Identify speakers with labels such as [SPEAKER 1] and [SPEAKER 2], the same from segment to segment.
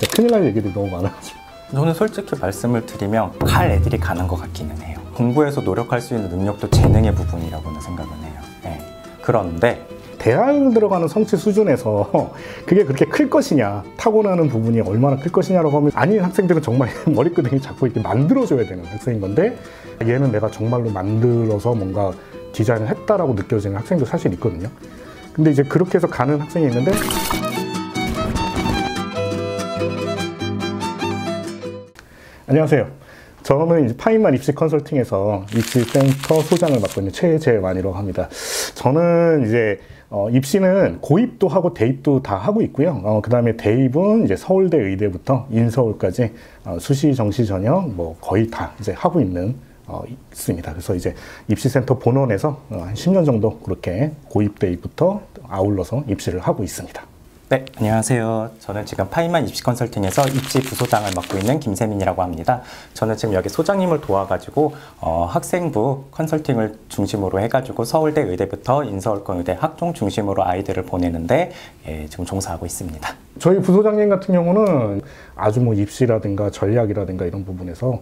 [SPEAKER 1] 진짜 큰일 날 얘기들이 너무 많아가지고.
[SPEAKER 2] 저는 솔직히 말씀을 드리면 갈 애들이 가는 것 같기는 해요. 공부해서 노력할 수 있는 능력도 재능의 부분이라고는 생각은 해요. 네. 그런데
[SPEAKER 1] 대학을 들어가는 성취 수준에서 그게 그렇게 클 것이냐, 타고나는 부분이 얼마나 클 것이냐라고 하면, 아닌 학생들은 정말 머리끄댕이 잡고 이렇게 만들어줘야 되는 학생인 건데, 얘는 내가 정말로 만들어서 뭔가 디자인을 했다라고 느껴지는 학생도 사실 있거든요. 근데 이제 그렇게 해서 가는 학생이 있는데, 안녕하세요. 저는 이제 파인만 입시 컨설팅에서 입시센터 소장을 맡고 있는 최재만이라고 합니다. 저는 이제 입시는 고입도 하고 대입도 다 하고 있고요. 그 다음에 대입은 이제 서울대, 의대부터 인서울까지 수시, 정시 전형 뭐 거의 다 이제 하고 있습니다. 그래서 이제 입시센터 본원에서 한 10년 정도 그렇게 고입, 대입부터 아울러서 입시를 하고 있습니다.
[SPEAKER 2] 네, 안녕하세요. 저는 지금 파인만 입시 컨설팅에서 입시 부소장을 맡고 있는 김세민이라고 합니다. 저는 지금 여기 소장님을 도와가지고 학생부 컨설팅을 중심으로 해가지고 서울대, 의대부터 인서울권, 의대 학종 중심으로 아이들을 보내는데 지금 종사하고 있습니다.
[SPEAKER 1] 저희 부소장님 같은 경우는 아주 뭐 입시라든가 전략이라든가 이런 부분에서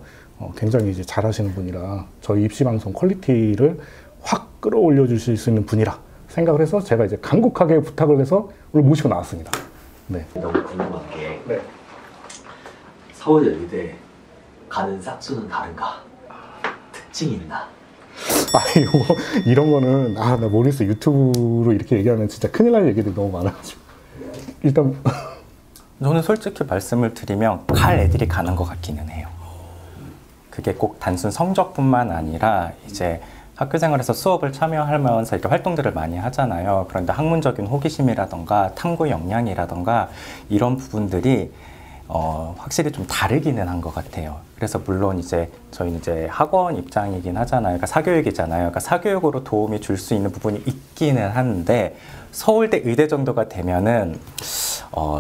[SPEAKER 1] 굉장히 이제 잘하시는 분이라 저희 입시 방송 퀄리티를 확 끌어올려 주실 수 있는 분이라 생각을 해서 제가 이제 간곡하게 부탁을 해서 오늘 모시고 나왔습니다. 네.
[SPEAKER 3] 너무 궁금한 게
[SPEAKER 1] 네.
[SPEAKER 3] 서울대, 의대 가는 싹수는 다른가? 특징이 있나?
[SPEAKER 1] 이런 거는 나 모르겠어. 유튜브로 이렇게 얘기하면 진짜 큰일 날 얘기들이 너무 많아가지고 일단
[SPEAKER 2] 저는 솔직히 말씀을 드리면 갈 애들이 가는 것 같기는 해요. 그게 꼭 단순 성적뿐만 아니라 이제 학교 생활에서 수업을 참여하면서 이렇게 활동들을 많이 하잖아요. 그런데 학문적인 호기심이라던가 탐구 역량이라던가 이런 부분들이 확실히 좀 다르기는 한 것 같아요. 그래서 물론 이제 저희는 이제 학원 입장이긴 하잖아요. 그러니까 사교육이잖아요. 그러니까 사교육으로 도움이 줄 수 있는 부분이 있기는 한데 서울대, 의대 정도가 되면은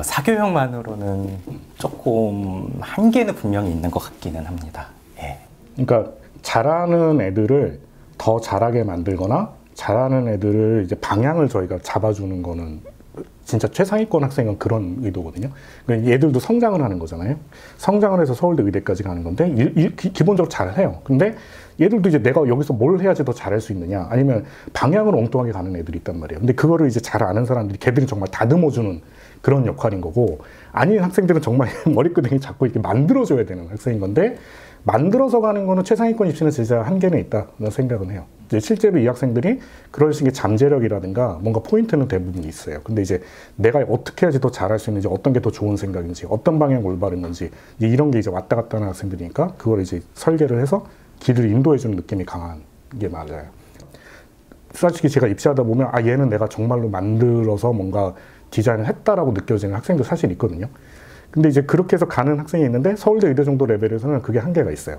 [SPEAKER 2] 사교육만으로는 조금 한계는 분명히 있는 것 같기는 합니다. 예.
[SPEAKER 1] 그러니까 잘하는 애들을 더 잘하게 만들거나 잘하는 애들을 이제 방향을 저희가 잡아주는 거는 진짜 최상위권 학생은 그런 의도거든요. 그러니까 얘들도 성장을 하는 거잖아요. 성장을 해서 서울대, 의대까지 가는 건데 기본적으로 잘해요. 근데 얘들도 이제 내가 여기서 뭘 해야지 더 잘할 수 있느냐, 아니면 방향을 엉뚱하게 가는 애들이 있단 말이에요. 근데 그거를 이제 잘 아는 사람들이 걔들이 정말 다듬어주는 그런 역할인 거고, 아닌 학생들은 정말 머리끄댕이 잡고 이렇게 만들어줘야 되는 학생인 건데, 만들어서 가는 거는 최상위권 입시는 진짜 한계는 있다는 생각은 해요. 이제 실제로 이 학생들이 그럴 수 있는 잠재력이라든가 뭔가 포인트는 대부분 있어요. 근데 이제 내가 어떻게 해야지 더 잘할 수 있는지, 어떤 게 더 좋은 생각인지, 어떤 방향이 올바른 건지, 이런 게 이제 왔다 갔다 하는 학생들이니까 그걸 이제 설계를 해서 길을 인도해주는 느낌이 강한 게 맞아요. 솔직히 제가 입시하다 보면 얘는 내가 정말로 만들어서 뭔가 디자인을 했다라고 느껴지는 학생도 사실 있거든요. 근데 이제 그렇게 해서 가는 학생이 있는데 서울대, 의대 정도 레벨에서는 그게 한계가 있어요.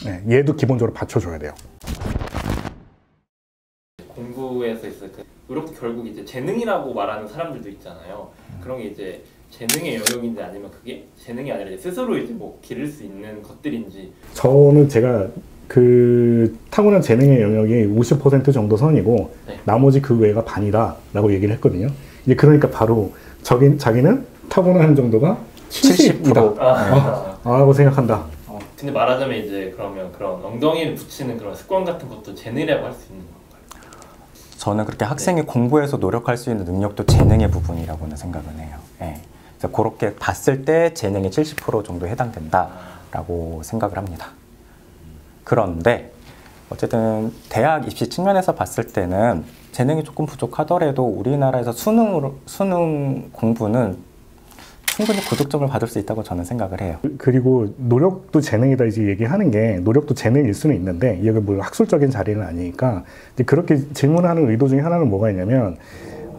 [SPEAKER 1] 네, 얘도 기본적으로 받쳐줘야 돼요.
[SPEAKER 4] 공부에서 있을 때 노력도 결국 이제 재능이라고 말하는 사람들도 있잖아요. 그런 게 이제 재능의 영역인지 아니면 그게 재능이 아니라 이제 스스로 이제 뭐 기를 수 있는 것들인지.
[SPEAKER 1] 저는 제가 그 타고난 재능의 영역이 50% 정도 선이고 네. 나머지 그 외가 반이다라고 얘기를 했거든요. 이제 그러니까 바로 자기는 타고난 정도가 70이다 라고 생각한다.
[SPEAKER 4] 근데 말하자면 이제 그러면 그런 엉덩이를 붙이는 그런 습관 같은 것도 재능이라고 할 수 있는 건가요?
[SPEAKER 2] 저는 그렇게 학생이 공부해서 노력할 수 있는 능력도 재능의 부분이라고는 생각은 해요. 예. 그래서 그렇게 봤을 때 재능이 70% 정도 해당된다라고 생각을 합니다. 그런데 어쨌든 대학 입시 측면에서 봤을 때는 재능이 조금 부족하더라도 우리나라에서 수능 공부는 충분히 고득점을 받을 수 있다고 저는 생각을 해요.
[SPEAKER 1] 그리고 노력도 재능이다 이제 얘기하는 게, 노력도 재능일 수는 있는데 이게 뭐 학술적인 자리는 아니니까 이제 그렇게 질문하는 의도 중에 하나는 뭐가 있냐면,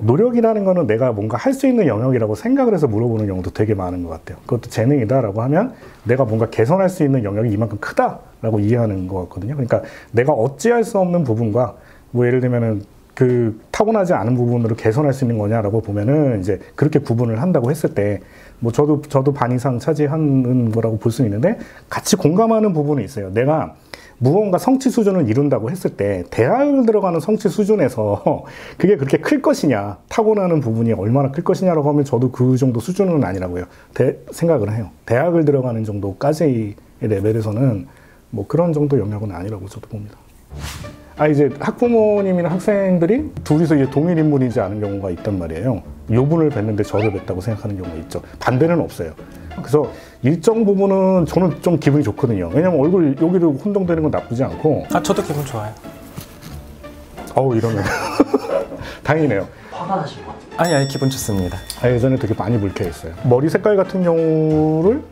[SPEAKER 1] 노력이라는 거는 내가 뭔가 할 수 있는 영역이라고 생각을 해서 물어보는 경우도 되게 많은 것 같아요. 그것도 재능이다라고 하면 내가 뭔가 개선할 수 있는 영역이 이만큼 크다라고 이해하는 것 같거든요. 그러니까 내가 어찌할 수 없는 부분과 뭐 예를 들면은 그 타고나지 않은 부분으로 개선할 수 있는 거냐라고 보면은 이제 그렇게 구분을 한다고 했을 때, 뭐 저도 반 이상 차지하는 거라고 볼 수 있는데 같이 공감하는 부분이 있어요. 내가 무언가 성취 수준을 이룬다고 했을 때 대학을 들어가는 성취 수준에서 그게 그렇게 클 것이냐, 타고나는 부분이 얼마나 클 것이냐라고 하면 저도 그 정도 수준은 아니라고요. 생각을 해요. 대학을 들어가는 정도까지의 레벨에서는 뭐 그런 정도 영역은 아니라고 저도 봅니다. 이제 학부모님이나 학생들이 둘이서 이제 동일 인물이지 않은 경우가 있단 말이에요. 요분을 뵀는데 저를 뵀다고 생각하는 경우가 있죠. 반대는 없어요. 그래서 일정 부분은 저는 좀 기분이 좋거든요. 왜냐면 얼굴 여기도 혼동되는 건 나쁘지 않고.
[SPEAKER 2] 저도 기분 좋아요.
[SPEAKER 1] 이러면 다행이네요.
[SPEAKER 3] 화가 나신 것 같아요.
[SPEAKER 2] 아니 기분 좋습니다.
[SPEAKER 1] 예전에 되게 많이 불쾌했어요. 머리 색깔 같은 경우를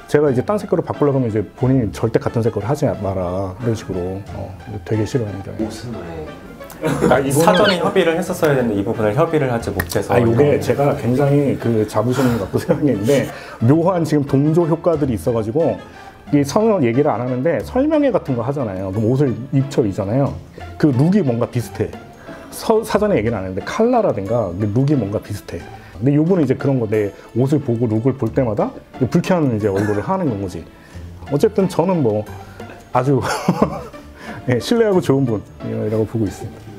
[SPEAKER 1] 제가 이제 딴 색깔로 바꾸려고 하면 이제 본인이 절대 같은 색깔을 하지 마라 이런 식으로 되게 싫어합니다.
[SPEAKER 3] 옷은 왜?
[SPEAKER 2] 사전에 협의를 했었어야 되는데 이 부분을 협의를 하지 못해서.
[SPEAKER 1] 이게 제가 굉장히 그 자부심 갖고 생각했는데 묘한 지금 동조 효과들이 있어가지고 이 선을 얘기를 안 하는데 설명회 같은 거 하잖아요. 그럼 옷을 입혀이잖아요. 그 룩이 뭔가 비슷해. 사전에 얘기를 안 했는데 컬러라든가 룩이 뭔가 비슷해. 근데 요분은 이제 그런 거 내 옷을 보고 룩을 볼 때마다 불쾌한 이제 얼굴을 하는 거지. 어쨌든 저는 뭐 아주 네, 신뢰하고 좋은 분이라고 보고 있습니다.